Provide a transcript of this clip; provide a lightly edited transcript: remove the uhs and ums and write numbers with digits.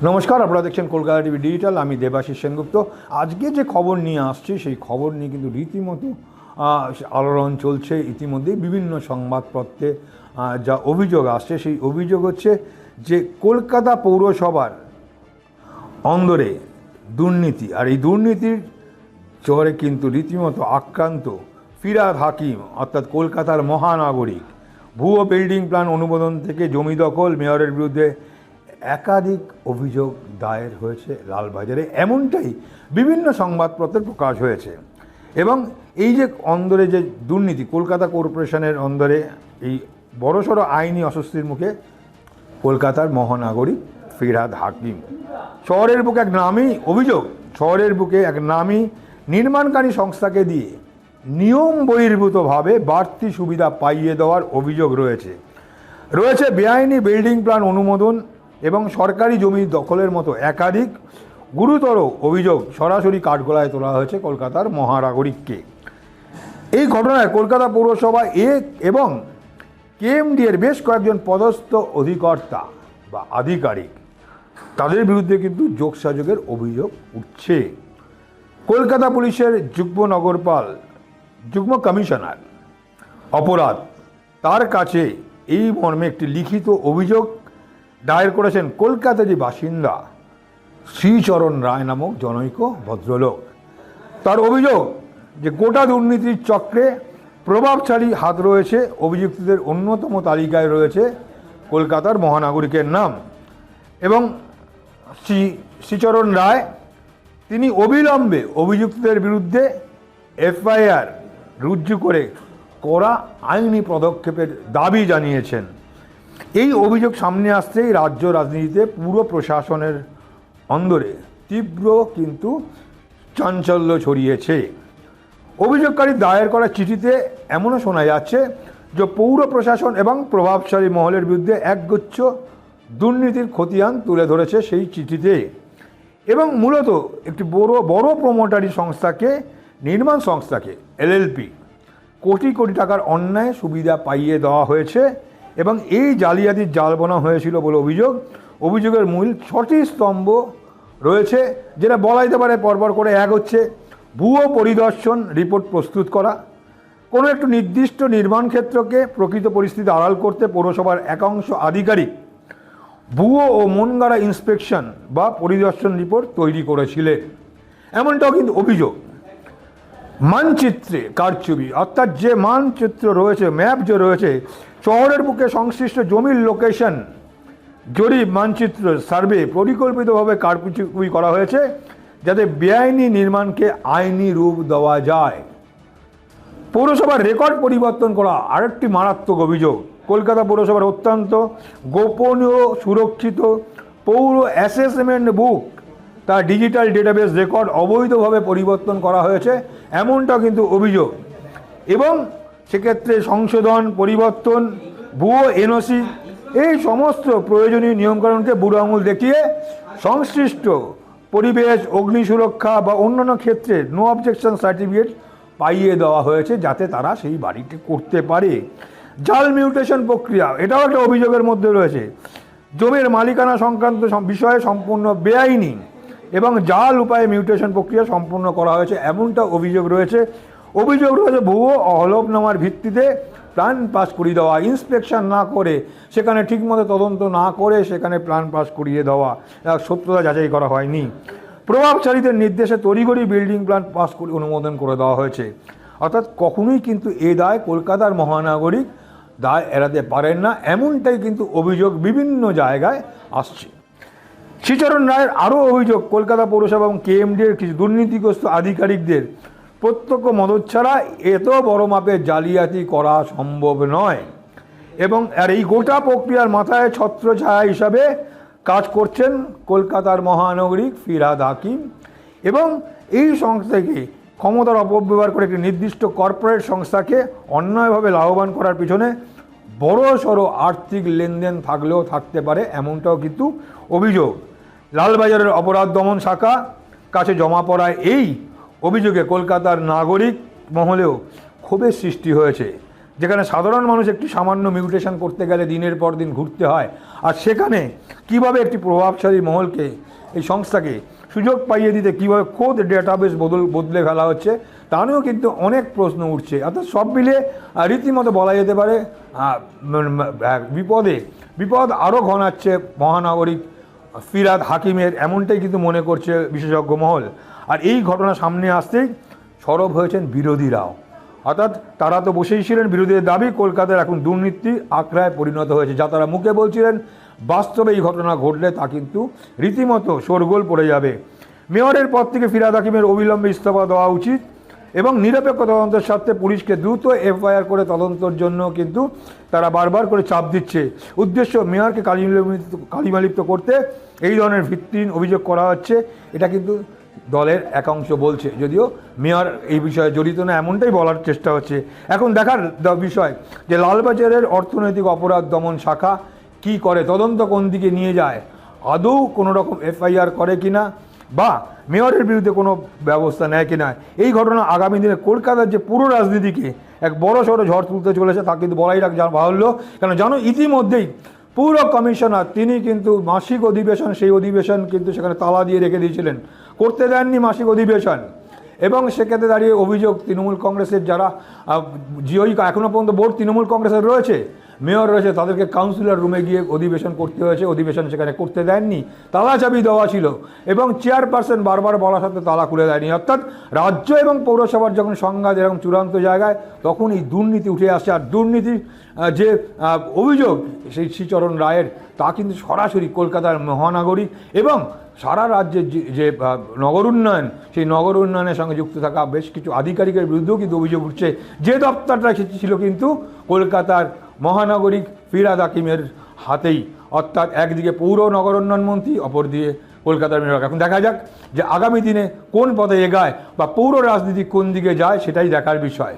নমস্কার, আপনারা দেখছেন কলকাতা টিভি ডিজিটাল। আমি দেবাশিস সেনগুপ্ত। আজকে যে খবর নিয়ে আসছি সেই খবর নিয়ে কিন্তু রীতিমতো আলোড়ন চলছে। ইতিমধ্যেই বিভিন্ন সংবাদপত্রে যা অভিযোগ আসছে সেই অভিযোগ হচ্ছে যে কলকাতা পৌরসভার অন্দরে দুর্নীতি, আর এই দুর্নীতির জ্বরে কিন্তু রীতিমতো আক্রান্ত ফিরহাদ হাকিম অর্থাৎ কলকাতার মহানাগরিক। ভুয়ো বিল্ডিং প্ল্যান অনুমোদন থেকে জমি দখল, মেয়রের বিরুদ্ধে একাধিক অভিযোগ দায়ের হয়েছে লালবাজারে, এমনটাই বিভিন্ন সংবাদপত্রে প্রকাশ হয়েছে। এবং এই যে অন্দরে যে দুর্নীতি, কলকাতা কর্পোরেশনের অন্দরে এই বড়সড় আইনি অস্বস্তির মুখে কলকাতার মহানাগরিক ফিরহাদ হাকিম। শহরের বুকে এক নামী অভিযোগ, শহরের বুকে এক নামী নির্মাণকারী সংস্থাকে দিয়ে নিয়ম বহির্ভূতভাবে বাড়তি সুবিধা পাইয়ে দেওয়ার অভিযোগ রয়েছে বেআইনি বিল্ডিং প্ল্যান অনুমোদন এবং সরকারি জমি দখলের মতো একাধিক গুরুতর অভিযোগ সরাসরি কাঠগড়ায় তোলা হয়েছে কলকাতার মহানাগরিককে। এই ঘটনায় কলকাতা পৌরসভা এবং কেএমডি এর বেশ কয়েকজন পদস্থ অধিকর্তা বা আধিকারিক, তাদের বিরুদ্ধে কিন্তু যোগসাযোগের অভিযোগ উঠছে। কলকাতা পুলিশের যুগ্ম কমিশনার অপরাধ, তার কাছে এই মর্মে একটি লিখিত অভিযোগ দায়ের করেছেন কলকাতারই বাসিন্দা শ্রীচরণ রায় নামক জনৈক ভদ্রলোক। তার অভিযোগ যে গোটা দুর্নীতির চক্রে প্রভাবশালী হাত রয়েছে, অভিযুক্তদের অন্যতম তালিকায় রয়েছে কলকাতার মহানাগরিকের নাম। এবং শ্রীচরণ রায় তিনি অবিলম্বে অভিযুক্তদের বিরুদ্ধে এফআইআর রুজু করে কড়া আইনি পদক্ষেপের দাবি জানিয়েছেন। এই অভিযোগ সামনে আসতেই রাজ্য রাজনীতিতে পুরো প্রশাসনের অন্দরে তীব্র কিন্তু চাঞ্চল্য ছড়িয়েছে। অভিযোগকারী দায়ের করা চিঠিতে এমনও শোনা যাচ্ছে যে পৌর প্রশাসন এবং প্রভাবশালী মহলের বিরুদ্ধে একগুচ্ছ দুর্নীতির খতিয়ান তুলে ধরেছে সেই চিঠিতে। এবং মূলত একটি বড় প্রমোটারি সংস্থাকে, নির্মাণ সংস্থাকে এলএলপি কোটি কোটি টাকার অন্যায় সুবিধা পাইয়ে দেওয়া হয়েছে এবং এই জালিয়াতির জাল বোনা হয়েছিল বলে অভিযোগের মূল 6টি স্তম্ভ রয়েছে, যেটা বলা যেতে পারে পরপর করে। এক হচ্ছে ভুয়ো পরিদর্শন রিপোর্ট প্রস্তুত করা, কোনো একটু নির্দিষ্ট নির্মাণ ক্ষেত্রকে প্রকৃত পরিস্থিতি আড়াল করতে পৌরসভার একাংশ আধিকারিক ভুয়ো ও মনগড়া ইন্সপেকশন বা পরিদর্শন রিপোর্ট তৈরি করেছিলেন, এমনটাও কিন্তু অভিযোগ। মানচিত্রে কারচুপি, অর্থাৎ যে মানচিত্র রয়েছে, ম্যাপ যে রয়েছে, শহরের বুকে সংশ্লিষ্ট জমির লোকেশন জরিপ মানচিত্র সার্ভে পরিকল্পিতভাবে কারচুপি করা হয়েছে যাতে বেআইনি নির্মাণকে আইনি রূপ দেওয়া যায়। পৌরসভার রেকর্ড পরিবর্তন করা আরেকটি মারাত্মক অভিযোগ। কলকাতা পৌরসভার অত্যন্ত গোপনীয় সুরক্ষিত পৌর অ্যাসেসমেন্ট বুক, তার ডিজিটাল ডেটাবেস রেকর্ড অবৈধভাবে পরিবর্তন করা হয়েছে, এমনটাও কিন্তু অভিযোগ। এবং সেক্ষেত্রে সংশোধন, পরিবর্তন, ভুয়ো এনওসি, এই সমস্ত প্রয়োজনীয় নিয়মকানুনকে বুড়ো আঙুল দেখিয়ে সংশ্লিষ্ট পরিবেশ, অগ্নি সুরক্ষা বা অন্যান্য ক্ষেত্রে নো অবজেকশন সার্টিফিকেট পাইয়ে দেওয়া হয়েছে যাতে তারা সেই বাড়িটি করতে পারে। জাল মিউটেশন প্রক্রিয়া, এটাও একটা অভিযোগের মধ্যে রয়েছে। জমির মালিকানা সংক্রান্ত বিষয়ে সম্পূর্ণ বেআইনি এবং জাল উপায়ে মিউটেশন প্রক্রিয়া সম্পূর্ণ করা হয়েছে, এমনটা অভিযোগ রয়েছে। ভুয়ো হলফনামার ভিত্তিতে প্ল্যান পাস করিয়ে দেওয়া, ইন্সপেকশন না করে, সেখানে ঠিকমতো তদন্ত না করে সেখানে প্ল্যান পাস করিয়ে দেওয়া, সত্যতা যাচাই করা হয়নি। প্রভাবশালীদের নির্দেশে তড়িঘড়ি বিল্ডিং প্ল্যান পাস করে অনুমোদন করে দেওয়া হয়েছে। অর্থাৎ কখনোই কিন্তু এ দায় কলকাতার মহানাগরিক দায় এড়াতে পারেন না, এমনটাই কিন্তু অভিযোগ বিভিন্ন জায়গায় আসছে। শ্রীচরণ রায়ের আরও অভিযোগ, কলকাতা পৌরসভা এবং কেএমডি এর কিছু দুর্নীতিগ্রস্ত আধিকারিকদের প্রত্যক্ষ মদত ছাড়া এত বড় মাপের জালিয়াতি করা সম্ভব নয়। এবং এই গোটা প্রক্রিয়ার মাথায় ছত্রছায়া হিসাবে কাজ করছেন কলকাতার মহানগরিক ফিরহাদ হাকিম। এবং এই সংস্থাকে ক্ষমতার অপব্যবহার করে একটি নির্দিষ্ট কর্পোরেট সংস্থাকে অন্যায়ভাবে লাভবান করার পিছনে বড়সড় আর্থিক লেনদেন থাকলেও থাকতে পারে, এমনটাও কিন্তু অভিযোগ। লালবাজারের অপরাধ দমন শাখা কাছে জমা পড়ায় এই অভিযোগে কলকাতার নাগরিক মহলেও ক্ষোভের সৃষ্টি হয়েছে। যেখানে সাধারণ মানুষ একটি সামান্য মিউটেশন করতে গেলে দিনের পর দিন ঘুরতে হয়, আর সেখানে কিভাবে একটি প্রভাবশালী মহলকে, এই সংস্থাকে সুযোগ পাইয়ে দিতে কীভাবে খোদ ডেটাবেস বদলে ফেলা হচ্ছে, তা নিয়েও কিন্তু অনেক প্রশ্ন উঠছে। অর্থাৎ সব মিলিয়ে রীতিমতো বলা যেতে পারে বিপদ আরও ঘনাচ্ছে মহানাগরিক ফিরহাদ হাকিমের, এমনটাই কিন্তু মনে করছে বিশেষজ্ঞ মহল। আর এই ঘটনা সামনে আসতেই সরব হয়েছেন বিরোধীরাও, অর্থাৎ তারা তো বসেই ছিলেন। বিরোধীদের দাবি কলকাতার এখন দুর্নীতি আখড়ায় পরিণত হয়েছে। যা তারা মুখে বলছিলেন, বাস্তবে এই ঘটনা ঘটলে তা কিন্তু রীতিমতো শোরগোল পড়ে যাবে। মেয়রের পদ থেকে ফিরহাদ হাকিমের অবিলম্বে ইস্তফা দেওয়া উচিত এবং নিরপেক্ষ তদন্তের স্বার্থে পুলিশকে দ্রুত এফআইআর করে তদন্তের জন্য কিন্তু তারা বারবার করে চাপ দিচ্ছে। উদ্দেশ্য মেয়রকে কালিমালিপ্ত করতে এই ধরনের ভিত্তিহীন অভিযোগ করা হচ্ছে, এটা কিন্তু দলের একাংশ বলছে, যদিও মেয়র এই বিষয়ে জড়িত না এমনটাই বলার চেষ্টা হচ্ছে। এখন দেখার বিষয় যে লালবাজারের অর্থনৈতিক অপরাধ দমন শাখা কি করে, তদন্ত কোন দিকে নিয়ে যায়, আদৌ কোনো রকম এফআইআর করে কিনা বা মেয়রের বিরুদ্ধে কোনো ব্যবস্থা নেয় কিনা। এই ঘটনা আগামী দিনে কলকাতার যে পুরো রাজনীতিকে এক বড় সড়ো ঝড় তুলতে চলেছে তা কিন্তু বলাই বাহুল্য। কেন জানো, ইতিমধ্যেই পুরো কমিশনার তিনি কিন্তু মাসিক অধিবেশন, সেই অধিবেশন কিন্তু সেখানে তালা দিয়ে রেখে দিয়েছিলেন, করতে দেননি মাসিক অধিবেশন। এবং সেক্ষেত্রে দাঁড়িয়ে অভিযোগ তৃণমূল কংগ্রেসের যারা জিওই এখনও পর্যন্ত বোর্ড তৃণমূল কংগ্রেসের রয়েছে, মেয়র রয়েছে, তাদেরকে কাউন্সিলর রুমে গিয়ে অধিবেশন করতে হয়েছে, অধিবেশন সেখানে করতে দেননি, তালা চাবি দেওয়া ছিল এবং চেয়ারপারসন বারবার বলার সাথে তালা খুলে দেয়নি। অর্থাৎ রাজ্য এবং পৌরসভার যখন সংঘাত এরকম চূড়ান্ত জায়গায়, তখন এই দুর্নীতি উঠে আসে। আর দুর্নীতির যে অভিযোগ সেই শ্রীচরণ রায়ের, তা কিন্তু সরাসরি কলকাতার মহানাগরিক এবং সারা রাজ্যের যে নগর উন্নয়ন, সেই নগর উন্নয়নের সঙ্গে যুক্ত থাকা বেশ কিছু আধিকারিকের বিরুদ্ধেও কিন্তু অভিযোগ উঠছে, যে দপ্তরটা ছিল কিন্তু কলকাতার মহানাগরিক ফিরহাদ হাকিমের হাতেই। অর্থাৎ একদিকে পৌর নগর উন্নয়ন মন্ত্রী, অপরদিকে কলকাতার মেয়র। এখন দেখা যাক যে আগামী দিনে কোন পথে এগায় বা পৌর রাজনীতি কোন দিকে যায়, সেটাই দেখার বিষয়।